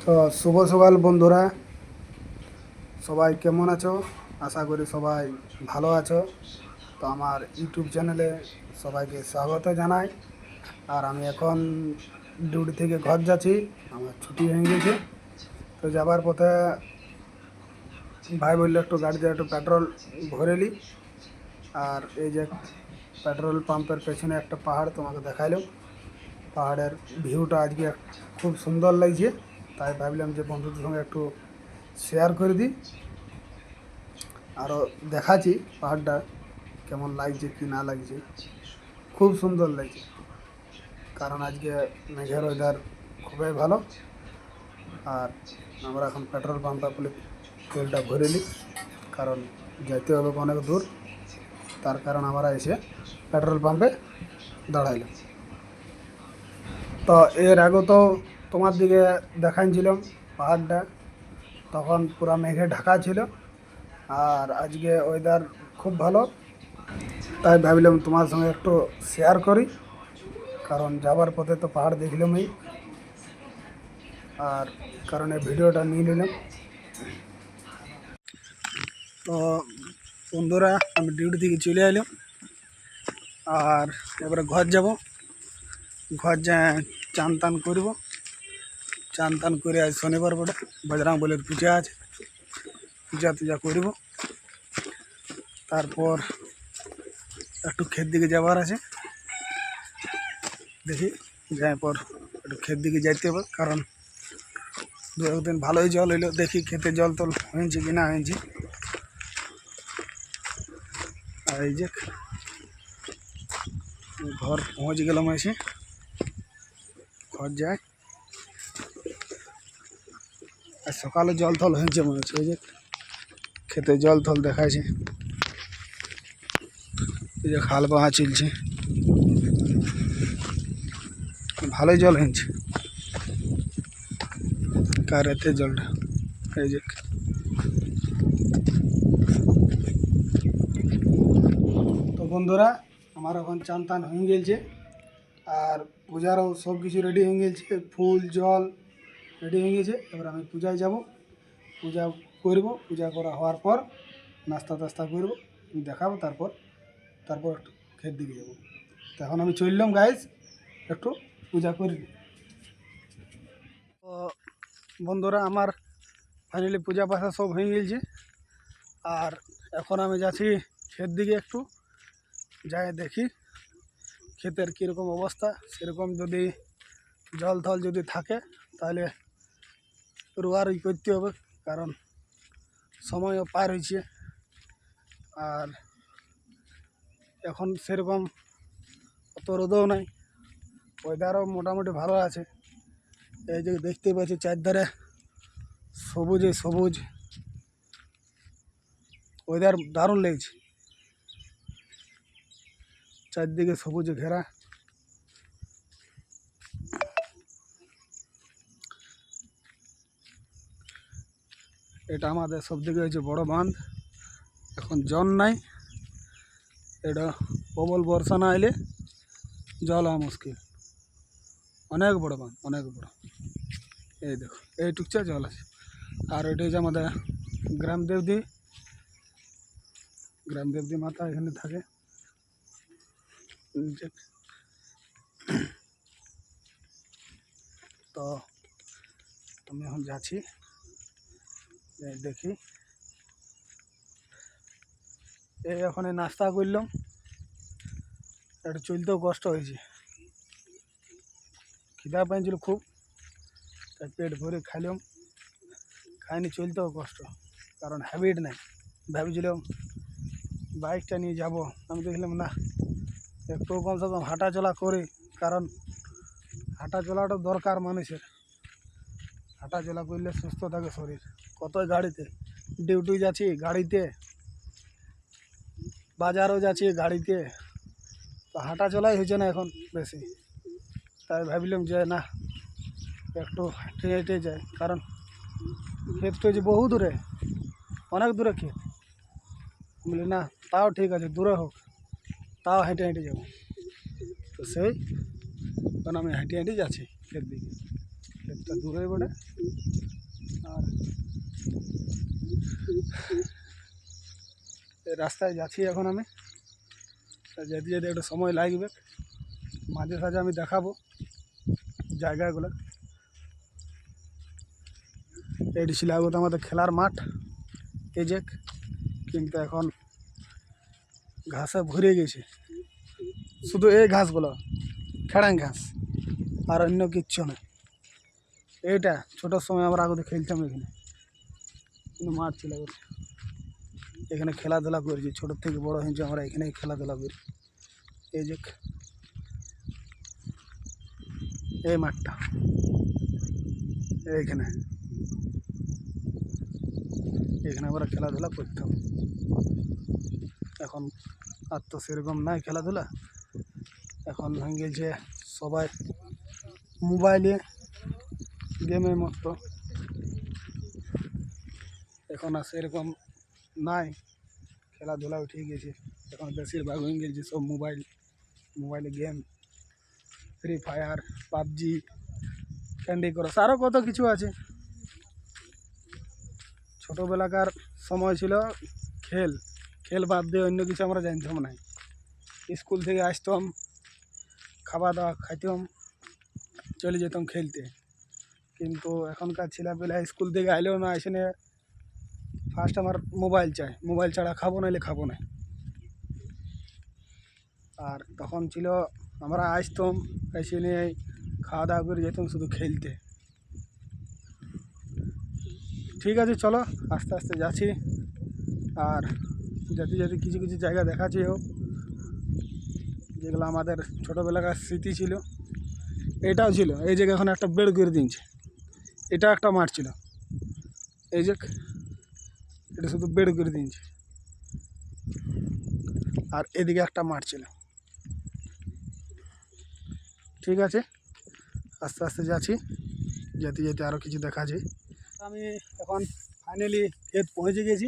তো শুভ সকাল বন্ধুরা, সবাই কেমন আছো? আশা করি সবাই ভালো আছো। তো আমার ইউটিউব চ্যানেলে সবাইকে স্বাগত জানাই। আর আমি এখন ডিউটি থেকে ঘর যাচ্ছি, আমার ছুটি হয়ে গেছে। তো যাবার পথে ভাই বললো একটু গাড়িতে একটু পেট্রোল ভরে নিই। আর এই যে পেট্রোল পাম্পের পেছনে একটা পাহাড় তোমাকে দেখাইলাম। পাহাড়ের ভিউটা আজকে খুব সুন্দর লাগছে, তাই ভাবলাম যে বন্ধুদের সঙ্গে একটু শেয়ার করে দিই। আরও দেখাচ্ছি পাহাড়টা কেমন লাগছে কি না লাগছে। খুব সুন্দর লাগছে, কারণ আজকে মেঘের ওয়েদার খুবই ভালো। আর আমরা এখন পেট্রোল পাম্পে তেলটা ভরে নিই, কারণ যেতে হবে অনেক দূর। তার কারণ আমরা এসে পেট্রোল পাম্পে দাঁড়াইলাম। তো এর আগে তো তোমার দিকে দেখাচ্ছিলাম পাহাড়টা, তখন পুরো মেঘে ঢাকা ছিল। আর আজকে ওয়েদার খুব ভালো, তাই ভাবলাম তোমার সঙ্গে একটু শেয়ার করি, কারণ যাবার পথে তো পাহাড় দেখলামই। আর কারণে ভিডিওটা নিয়ে নিলাম। তো বন্ধুরা, আমি ডিউটি থেকে চলে এলাম, আর এবারে ঘর যাব। ঘর যা চান টান করব, চান টান করে আজ শনিবার বটে, বজরাং বলের পূজা আছে, পূজা টুজা করব। তারপর একটু ক্ষেত দিকে যাবার আছে, দেখি যাওয়ার পর একটু ক্ষেত দিকে যাইতে হবে, কারণ দু একদিন ভালোই জল হইলো, দেখি ক্ষেতে জল টল হয়েছে কি না হয়েছে। আর এই যে ঘর পৌঁছে গেলাম, এসে ঘর যায়। আর সকালে জল থল হয়েছে মনে হচ্ছে, ওই যে খেতে জল থল দেখাচ্ছে, এই যে খাল বাহা চলছে, ভালোই জল হয়েছে কার এতে জলটা। এই যে তো বন্ধুরা, আমার এখন চান টান হয়ে গেছে, আর পূজারও সব কিছু রেডি হয়ে গেছে, ফুল জল রেডি হয়ে গেছে। এবার আমি পূজায় যাব, পূজা করব। পূজা করা হওয়ার পর নাস্তা টাস্তা করবো, দেখাবো। তারপর একটু ক্ষেত দিকে যাবো। তো এখন আমি চললাম গাইজ, একটু পূজা করি। তো বন্ধুরা, আমার ফাইনালি পূজা পাশা সব হয়ে গেছে, আর এখন আমি যাচ্ছি ক্ষেত দিকে। একটু যাই দেখি ক্ষেতের কীরকম অবস্থা। সেরকম যদি জল থল যদি থাকে তাহলে রোয়ারই করতে হবে, কারণ সময়ও পার হয়েছে। আর এখন সেরকম অত রোদও নাই, ওয়েদারও মোটামুটি ভালো আছে। এই যে দেখতে পাচ্ছি চারধারে সবুজে সবুজ, ওয়েদার দারুণ লেগেছে, চারদিকে সবুজে ঘেরা। এটা আমাদের সবদিকে হচ্ছে বড় বাঁধ, এখন জল নাই। এটা প্রবল বর্ষা না এলে জল হওয়া মুশকিল, অনেক বড় বাঁধ, অনেক বড়। এই দেখো এইটুকটা জল আছে। আর এটা হচ্ছে আমাদের গ্রামদেবী মাতা এখানে থাকে। তো আমি এখন যাচ্ছি, দেখি। এই এখন নাস্তা করলাম, একটু চলতেও কষ্ট হয়েছে, খিদা পাইছিল খুব, তাই পেট ভরে খাইলাম। খাইনি, চলতেও কষ্ট, কারণ হ্যাবিট নাই। ভাবছিলাম বাইকটা নিয়ে যাব, আমি দেখলাম না, একটু কমসে কম হাঁটা চলা করি, কারণ হাঁটা চলাটা দরকার মানুষের। হাঁটা চলা করলে সুস্থ থাকে শরীর। কতই গাড়িতে ডিউটি যাচ্ছি, গাড়িতে বাজারও যাচ্ছি গাড়িতে, তো হাঁটা চলাই হয়েছে না এখন বেশি। তাই ভাবলাম যে না, একটু হেঁটে হেঁটে যায়, কারণ ক্ষেতটা হচ্ছে বহু দূরে, অনেক দূরে ক্ষেত। বলি না, তাও ঠিক আছে, দূরে হোক, তাও হেঁটে হেঁটে যাবো। তো সেই কারণ আমি হেঁটে হেঁটে যাচ্ছি ক্ষেত দিকে। ক্ষেত অনেকটা দূরে বটে। আর এই রাস্তায় যাচ্ছি এখন আমি, যেতে যেতে একটু সময় লাগবে, মাঝে সাঝে আমি দেখাবো জায়গাগুলো। এটি ছিল আগত আমাদের খেলার মাঠ, এই যে, কিন্তু এখন ঘাসে ভরে গেছে, শুধু এই ঘাসগুলো খেড়াং ঘাস, আর অন্য কিচ্ছু না। এইটা ছোটোর সময় আমরা আগতে খেলতাম এখানে, কিন্তু মাঠ ছিল এখানে খেলাধুলা করেছি, ছোটোর থেকে বড় হয়েছে আমরা এখানেই খেলাধুলা করি। এই যে এই মাঠটা, এইখানে এখানে আমরা খেলাধুলা করতাম। এখন আর তো সেরকম নাই খেলাধুলা, এখন হয়ে গেছে সবাই মোবাইলে গেমের মতো, এখন আর সেরকম নাই খেলাধুলা, উঠে গেছে। এখন বেশিরভাগ হয়ে গেছে সব মোবাইলে game, Free Fire, PUBG, Candy Crush, আরও কত কিছু আছে। ছোটোবেলাকার সময় ছিল খেল বাদ দিয়ে অন্য কিছু আমরা জানতাম না। স্কুল থেকে আসতাম, খাওয়া দাওয়া খাইতাম, চলে যেতাম খেলতে। কিন্তু এখনকার ছেলেপেলা স্কুল থেকে আইলেও না, এসে ফার্স্ট আমার মোবাইল চাই, মোবাইল ছাড়া খাবো নাহলে খাবো না। আর তখন ছিল আমরা আসতাম, এসে নিয়ে খাওয়া দাওয়া করে যেতাম শুধু খেলতে। ঠিক আছে, চলো আস্তে আস্তে যাচ্ছি, আর যেতে যেতে কিছু কিছু জায়গা দেখাচ্ছিও, যেগুলো আমাদের ছোটোবেলাকার স্মৃতি ছিল। এটাও ছিল, এই জায়গায় এখন একটা বেড় করে দিয়েছে, এটা একটা মাঠ ছিল, এই যে এটা শুধু বেড় করে দিয়েছে। আর এদিকে একটা মাঠ ছিল। ঠিক আছে, আস্তে আস্তে যাচ্ছি, যেতে যেতে আরও কিছু দেখা যায়। আমি এখন ফাইনালি ক্ষেত পৌঁছে গেছি।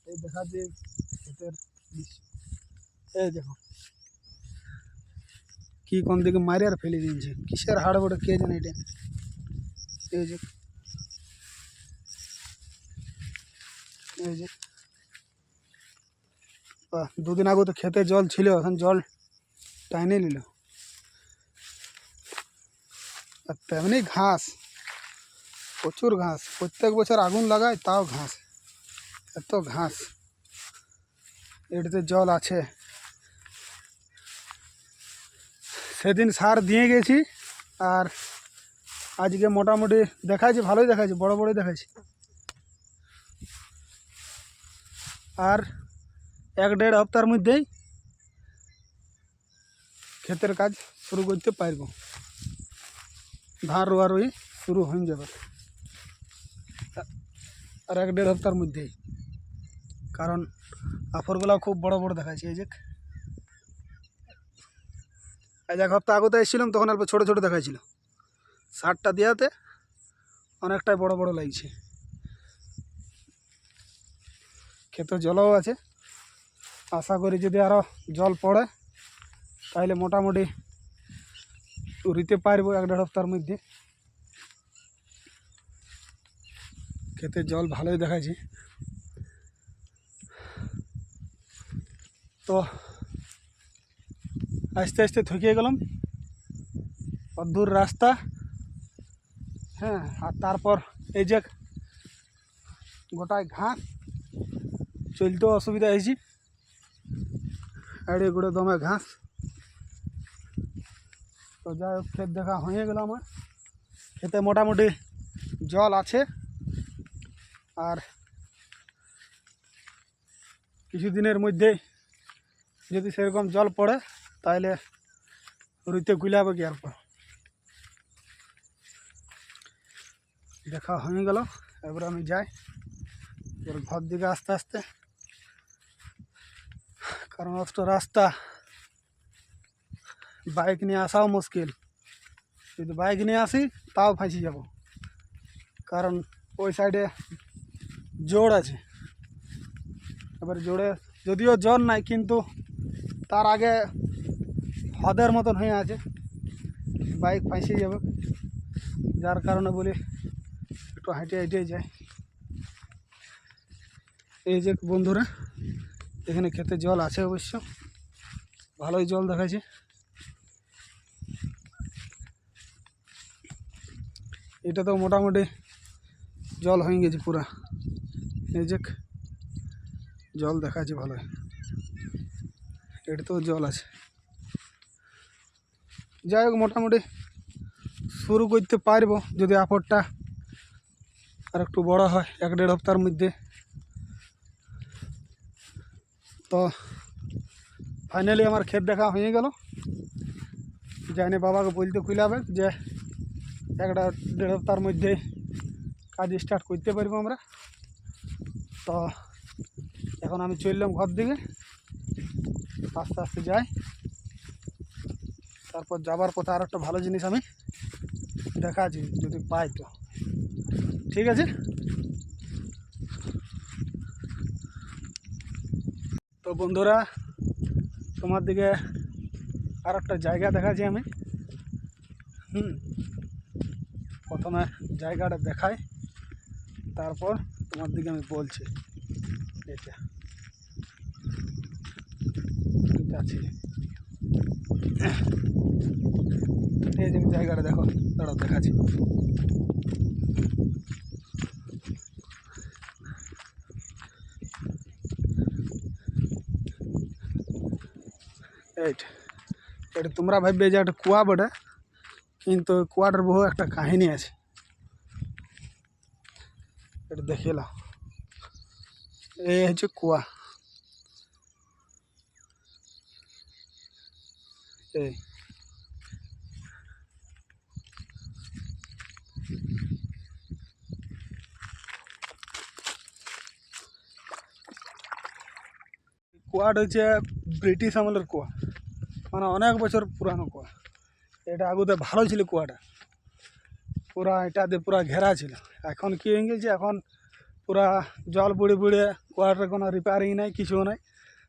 এই দেখাচ্ছি ক্ষেতের দৃশ্য, এই দেখো কি কোন দিকে মারি আর ফেলে দিয়েছে, কিসের হাড় বড় কে জানে এটা। এই যে এই যে দুদিন আগে তো ক্ষেতে জল ছিল, এখন জল টাইনে নিল। আর তেমনি ঘাস, প্রচুর ঘাস, প্রত্যেক বছর আগুন লাগায় তাও ঘাস, এত ঘাস। এটাতে জল আছে, সেদিন সার দিয়ে গেছি, আর আজকে মোটামুটি দেখাইছি, ভালোই দেখাইছি, বড় বড়ই দেখাইছি। আর 1-1.5 সপ্তাহের মধ্যেই ক্ষেতের কাজ শুরু করতে পারবো, ধান রোয়ারুই শুরু হয়ে যাবে আর 1-1.5 সপ্তাহের মধ্যেই। কারণ আফরগুলো খুব বড় বড় দেখাচ্ছে। এই যে আজ 1 সপ্তাহ আগতে এসেছিলাম, তখন অল্প ছোটো ছোটো দেখাইছিল, সারটা দেওয়াতে অনেকটাই বড় বড় লাগছে। ক্ষেতে জলও আছে, আশা করি যদি আরও জল পড়ে তাহলে মোটামুটি রুইতে পারবো 1-1.5 সপ্তাহের মধ্যে। ক্ষেতে জল ভালোই দেখাচ্ছি। তো আস্তে আস্তে থকিয়ে গেলাম, অদূর রাস্তা, হ্যাঁ। আর তারপর এই যে গোটায় ঘাস, চলতেও অসুবিধা হয়েছি, এড়ে গুঁড়ে দমে ঘাস। তো যাই হোক, ক্ষেত দেখা হয়ে গেল আমার। ক্ষেতে মোটামুটি জল আছে, আর কিছুদিনের মধ্যে যদি সেরকম জল পড়ে তাহলে রুইতে গুলাবে কি আর দেখা হয়ে গেল। এবার আমি যাই এবার ঘর দিকে আস্তে আস্তে, কারণ অষ্ট রাস্তা, বাইক নিয়ে আসাও মুশকিল। যদি বাইক নিয়ে আসি তাও ফাঁসি যাব, কারণ ওই সাইডে জোর আছে। এবার জোরে যদিও জোর নাই, কিন্তু তার আগে হ্রদের মতন হয়ে আছে, বাইক ফাঁসিয়ে যাবে। যার কারণে বলি একটু হাঁটে হাঁটে যায়। এই যে বন্ধুরা, এখানে খেতে জল আছে, অবশ্য ভালোই জল দেখাচ্ছে। এটা তো মোটামুটি জল হয়ে গেছে পুরা। এই যে জল দেখাচ্ছে ভালোই, এটা তো জল আছে। যাই হোক, মোটামুটি শুরু করতে পারবো যদি আপরটা আর একটু বড় হয় 1-1.5 সপ্তাহের মধ্যে। তো ফাইনালি আমার ক্ষেত দেখা হয়ে গেল। যাইনি বাবাকে বলতে খুলাবে যে 1-1.5 সপ্তাহের মধ্যে কাজ স্টার্ট করতে পারবো আমরা। তো এখন আমি চললাম ঘর দিকে, আস্তে আস্তে যাই। তারপর যাবার পথে আর একটা ভালো জিনিস আমি দেখাচ্ছি যদি পাই তো। ঠিক আছে, তো বন্ধুরা তোমার দিকে আর একটা জায়গা দেখাচ্ছি আমি। প্রথমে জায়গাটা দেখাই, তারপর তোমার দিকে আমি বলছি। এটা আছে, এই যে জায়গাটা দেখো, দাঁড়াও দেখাচ্ছি। এটা তোমরা ভাববে যে একটা কুয়া বটে, কিন্তু কুয়াটার বহু একটা কাহিনী আছে। এটা দেখে নাও, এই হচ্ছে কুয়া। এই কুয়াটা হচ্ছে ব্রিটিশ আমলের কুয়া, মানে অনেক বছর পুরানো কুয়া। এটা আগুতে ভালো ছিল কুয়াটা, পুরা এটাতে পুরা ঘেরা ছিল। এখন কি হয়ে গেছে, এখন পুরা জল বুড়ে বুড়ে কুয়াটার কোনো রিপেয়ারিং নাই, কিছু নাই,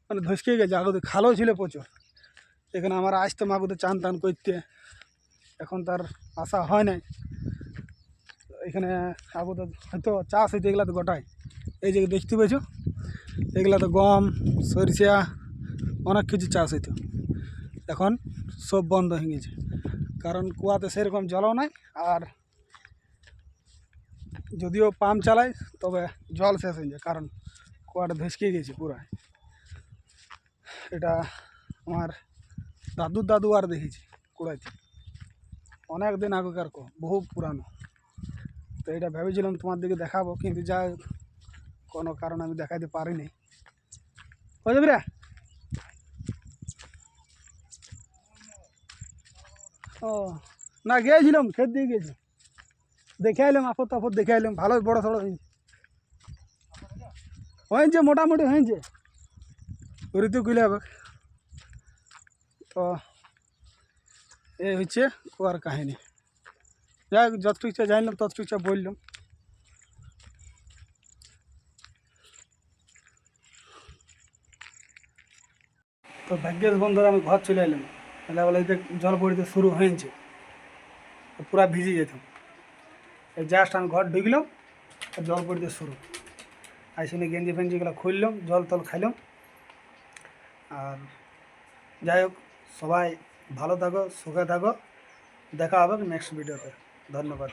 মানে ধসকে গেছে। আগুতে খালও ছিল প্রচুর, এখানে আমার আসতাম আগুতে চান টান করতে। এখন তার আশা হয় নাই। এখানে আগুতে হয়তো চাষ হইতে, এগুলা তো গোটাই এই যে দেখতে পেয়েছো, এগুলা তো গম, সরিষা, অনেক কিছু চাষ হইতো। এখন সব বন্ধ হয়ে গেছে, কারণ কুয়াতে সেরকম জলও নাই। আর যদিও পাম্প চালাই, তবে জল শেষ হয়ে যায়, কারণ কুয়াটা ভেসকে গেছে পুরা। এটা আমার দাদু আর দেখেছি কুড়াইতে, অনেক দিন আগেকার কুয়া, বহু পুরানো। তো এটা ভেবেছিলাম তোমার দিকে দেখাবো, কিন্তু যা কোনো কারণ আমি দেখাইতে পারিনি। হয়ে যাবে রে। ও না, গিয়েছিলাম ক্ষেত দিয়ে গেছি, দেখে আইলাম, আপদ তাপদ দেখে আইলাম, ভালোই বড় সড়ো হয়েছে, মোটামুটি হয়েছে, ঋতু কুলে হবে। তো এই হচ্ছে কুয়ার কাহিনী। যাই হোক, যতটুকু জানলাম ততটুকু বললাম। তো ভাগ্যের বন্ধুরা আমি ঘর চলে এলাম, তাহলে বলে যে জল পড়িতে শুরু হয়েছে, পুরা ভিজে যেতাম। এই জাস্ট আমি ঘর ঢুকলাম, জল পড়িতে শুরু। আইসিনে গেঞ্জি ফেঞ্জিগুলো খুললাম, জল টল খাইলাম। আর যাই হোক, সবাই ভালো থাকো, সুখে থাকো, দেখা হবে নেক্সট ভিডিওতে। ধন্যবাদ।